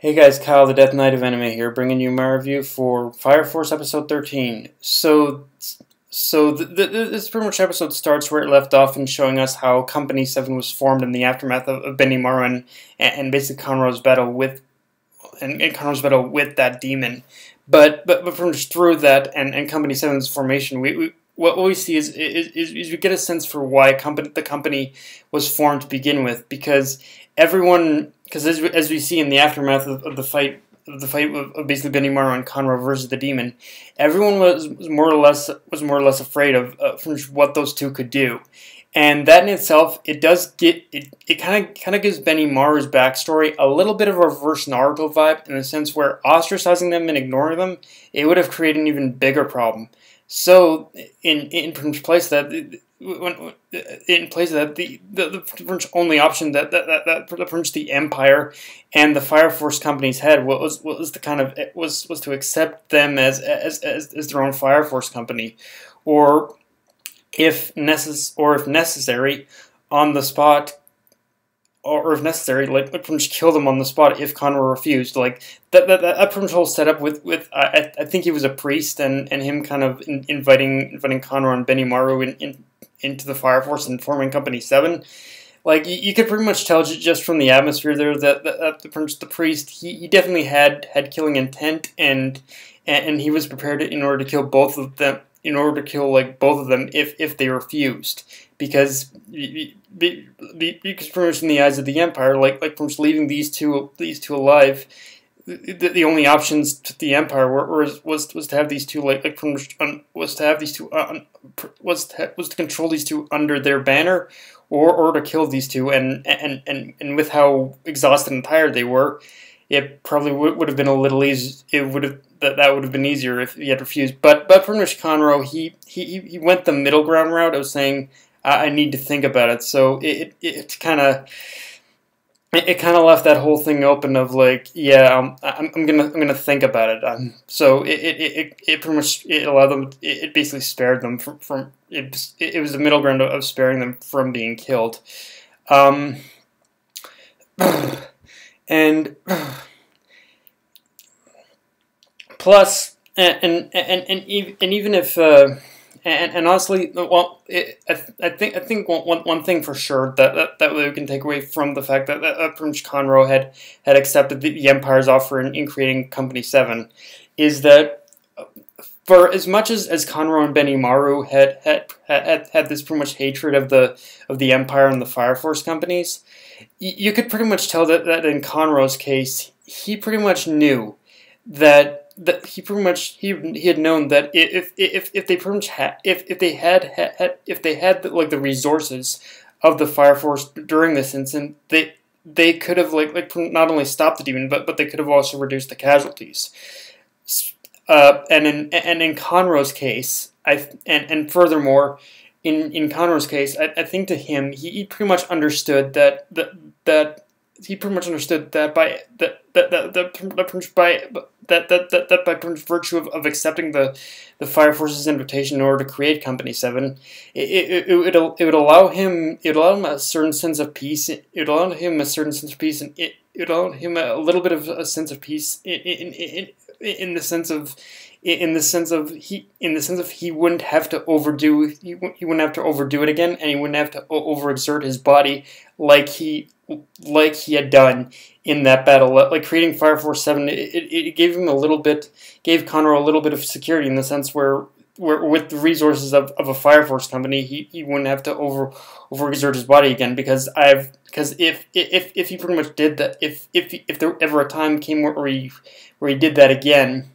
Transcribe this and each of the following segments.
Hey guys, Kyle the Death Knight of Anime here, bringing you my review for Fire Force episode 13. This pretty much episode starts where it left off in showing us how Company 7 was formed in the aftermath of Benimaru and basically Conroe's battle with that demon. But from just through that and Company 7's formation, what we see is we get a sense for why the company was formed to begin with, because as we see in the aftermath of the fight of basically Benimaru and Conroe versus the demon, everyone was more or less afraid of from what those two could do. And that in itself, it kind of gives Benimaru's backstory a little bit of a reverse Naruto vibe, in the sense where ostracizing them and ignoring them, it would have created an even bigger problem. So in place that the only option that the Empire and the Fire Force companies had was to accept them as their own Fire Force company, or if necessary on the spot, or if necessary, like pretty much kill them on the spot if Conroe refused. Like that pretty much whole setup with I think he was a priest, and him kind of inviting Conroe and Benimaru into the Fire Force and forming Company 7. Like you could pretty much tell just from the atmosphere there that the priest, he definitely had killing intent, and he was prepared in order to kill both of them. In order to kill both of them if they refused, because pretty much in the eyes of the Empire, from leaving these two alive, the only options to the Empire was to have these two was to control these two under their banner, or to kill these two, and with how exhausted and tired they were, it probably would have been a little easy. That would have been easier if he had refused. But pretty much Conroe, he went the middle ground route of saying, I need to think about it. So it kind of left that whole thing open of I'm gonna think about it. So it pretty much allowed them. It basically spared them from it was the middle ground of sparing them from being killed. And plus, and even if and honestly, well, I think one thing for sure that we can take away from the fact that Conroe had accepted the Empire's offer in creating Company 7 is that, for as much as Conroe and Benimaru had this pretty much hatred of the Empire and the Fire Force companies, you could pretty much tell that in Conroe's case, he pretty much knew that he had known that if they pretty much if they had the resources of the Fire Force during this incident, they could have not only stopped the demon, but they could have also reduced the casualties. And in Conroe's case, furthermore, in Conroe's case, I think to him, he pretty much understood that by virtue of accepting the Fire Force's invitation in order to create Company 7, it would allow him a certain sense of peace. It would allow him a certain sense of peace, and it would allow him a little bit of a sense of peace in the sense of he wouldn't have to overdo it again, and he wouldn't have to overexert his body like he had done in that battle. Like creating Fire Force 7, it gave Conroe a little bit of security, in the sense where with the resources of a Fire Force company, he wouldn't have to overexert his body again, because if he pretty much did that, if there ever a time came where he did that again,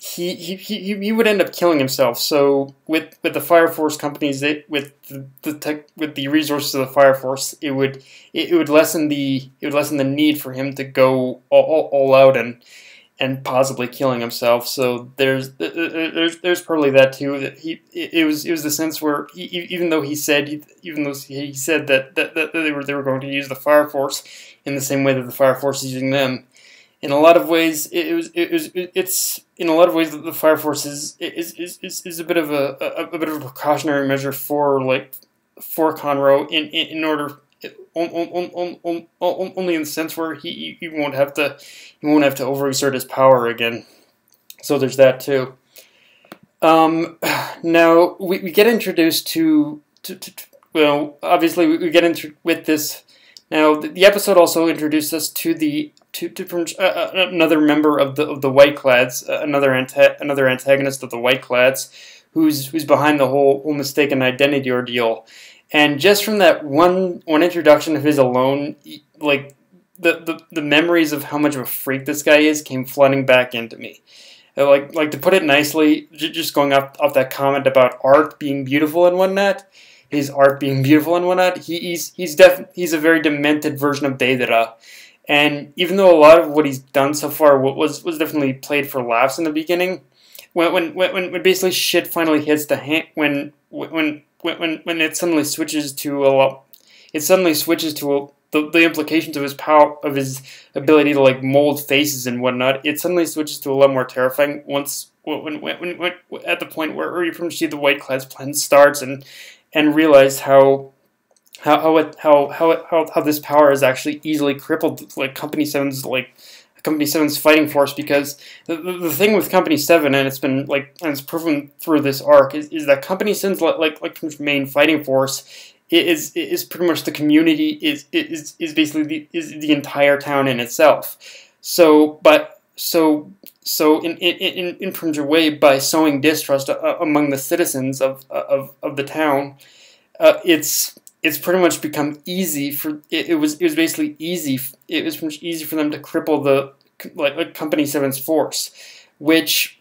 he would end up killing himself. So with the Fire Force companies, with the resources of the Fire Force, it would lessen the need for him to go all out and possibly killing himself. So there's probably that too. That it was the sense where even though he said that they were going to use the Fire Force in the same way that the Fire Force is using them, in a lot of ways, the Fire Force is a bit of a precautionary measure for Conroe in order only in the sense where he won't have to overexert his power again. So there's that too. Now we get introduced to well, obviously we get into with this. Now the episode also introduced us to another member of the White-Clads, another antagonist of the White-Clads, who's behind the whole mistaken identity ordeal. And just from that one introduction of his alone, like the memories of how much of a freak this guy is came flooding back into me. Like to put it nicely, just going off that comment about art being beautiful and whatnot, his art being beautiful and whatnot, he's a very demented version of Deidara. And even though a lot of what he's done so far was definitely played for laughs in the beginning, when basically shit finally hits the hand, when it suddenly switches to the implications of his power, of his ability to like mold faces and whatnot, it suddenly switches to a lot more terrifying once when at the point where you from see the White-Clad's plan starts and realize how this power is actually easily crippled like Company 7's fighting force, because the thing with Company 7, and it's proven through this arc, is that Company 7's like main fighting force is pretty much the community, is basically the entire town in itself. So in terms of way, by sowing distrust among the citizens of the town, it's pretty much become easy for it was basically easy. It was pretty much easy for them to cripple the Company 7's force, which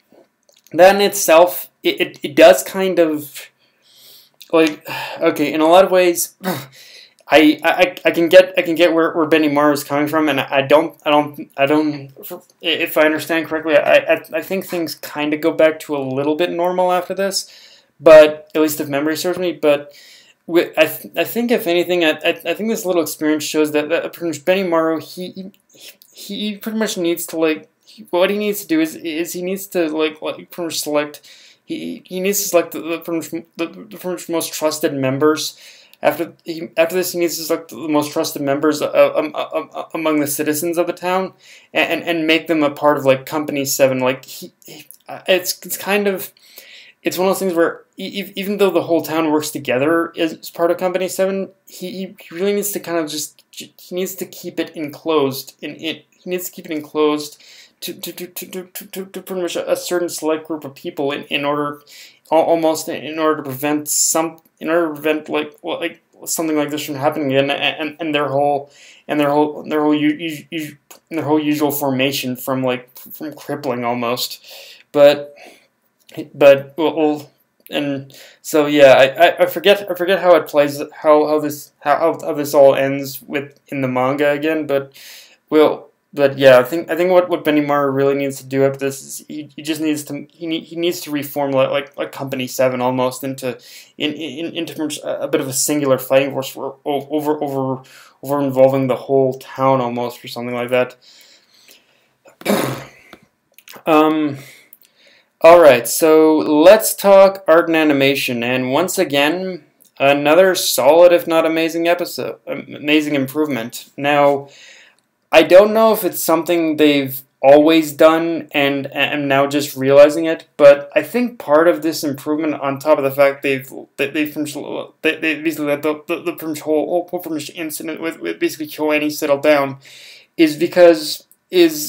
that in itself it does kind of like, okay, in a lot of ways, I can get where Benny Maru is coming from, and I don't if I understand correctly, I think things kind of go back to a little bit normal after this, but at least if memory serves me. But I think if anything, I think this little experience shows that pretty much Benny Maru, he pretty much needs to what he needs to do is he needs to pretty much select. He needs to select the most trusted members. After this, he needs to select the most trusted members among the citizens of the town, and make them a part of Company 7. It's kind of, it's one of those things where even though the whole town works together as part of Company 7, he really needs to kind of he needs to keep it enclosed. He needs to keep it enclosed to pretty much a certain select group of people in order to prevent something like this from happening again, and their whole usual formation from crippling almost. But well, and so yeah, I forget how it plays, how this all ends in the manga again, but yeah, I think what Benny Maru really needs to do after this is he needs to reform like Company 7 almost into a bit of a singular fighting force over involving the whole town almost, or something like that. Alright, so let's talk art and animation, and once again, another solid, if not amazing episode, amazing improvement. Now, I don't know if it's something they've always done and am now just realizing it, but I think part of this improvement, on top of the fact they basically let the whole incident with basically KyoAni settle down, is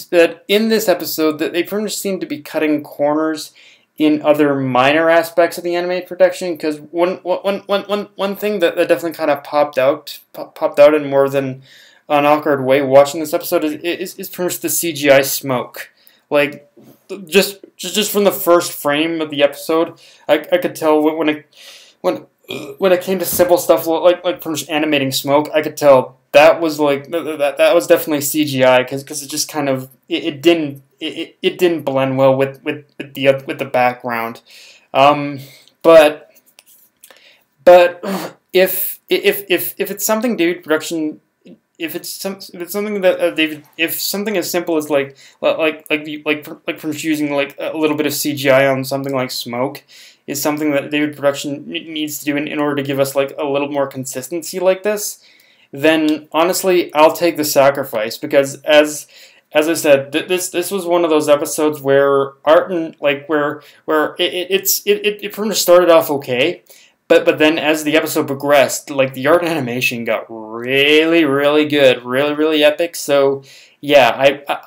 that in this episode that they pretty much seem to be cutting corners in other minor aspects of the anime production. Because one thing that definitely kind of popped out in more than an awkward way watching this episode is pretty much the CGI smoke. Like just from the first frame of the episode, I could tell when it came to simple stuff like pretty much animating smoke, I could tell that was that was definitely CGI, because it just kind of it didn't blend well with the background. But if it's something David production. If it's something that if something as simple as from using a little bit of CGI on something like smoke is something that David production needs to do in order to give us a little more consistency like this, then honestly, I'll take the sacrifice, because as I said, this was one of those episodes where art and where it pretty much started off okay, but then as the episode progressed, like the art and animation got really good, really epic. So yeah,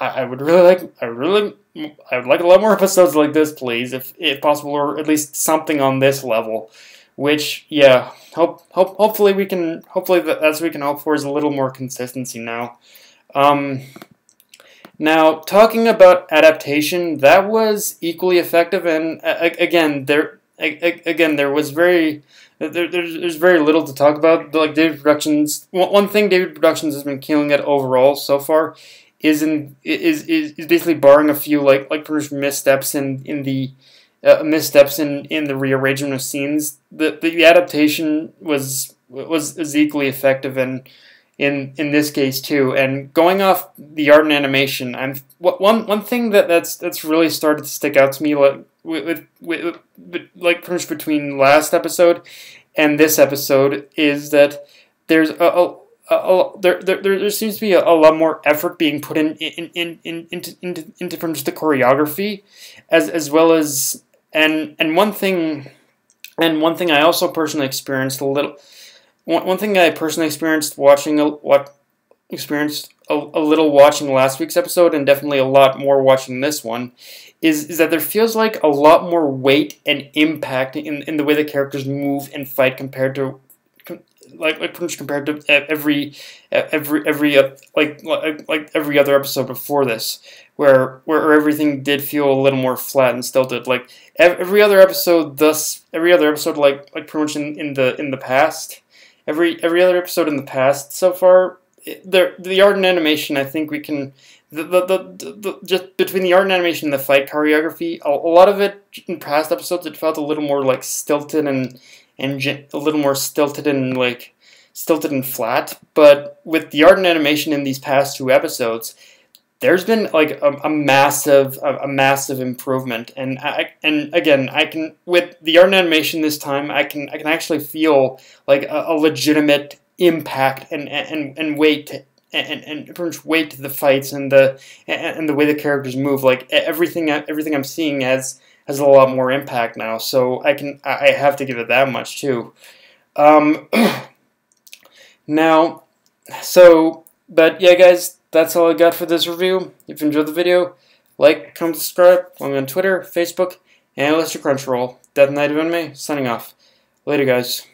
I would really like I would like a lot more episodes like this, please, if possible, or at least something on this level. Which, yeah, hopefully that's what we can hope for, is a little more consistency now. Um, Now, talking about adaptation, that was equally effective, and again there was there's very little to talk about. Like David Productions, one thing David Productions has been killing it overall so far is basically barring a few missteps in the rearrangement of scenes. The adaptation was equally effective, and in this case too. And going off the art and animation, one thing that's really started to stick out to me, like pretty much between last episode and this episode, is that there's there seems to be a lot more effort being put into pretty much the choreography, as well as and one thing I also personally experienced a little. One thing I personally experienced a little watching last week's episode, and definitely a lot more watching this one, is that there feels like a lot more weight and impact in the way the characters move and fight compared to pretty much compared to every other episode before this, where everything did feel a little more flat and stilted. Like every other episode, like pretty much in the past. Every other episode in the past so far, the art and animation, I think we can just between the art and animation and the fight choreography, a lot of it in past episodes, it felt a little more like stilted and a little more stilted and flat. But with the art and animation in these past two episodes, there's been like a massive improvement, and again I can, with the art and animation this time, I can actually feel like a legitimate impact and weight and pretty much weight to the fights and the way the characters move. Like everything I'm seeing has a lot more impact now. So I have to give it that much too. Now, but yeah, guys, that's all I got for this review. If you enjoyed the video, like, comment, subscribe. Follow me on Twitter, Facebook, and Crunchyroll. Death Knight of Anime, signing off. Later, guys.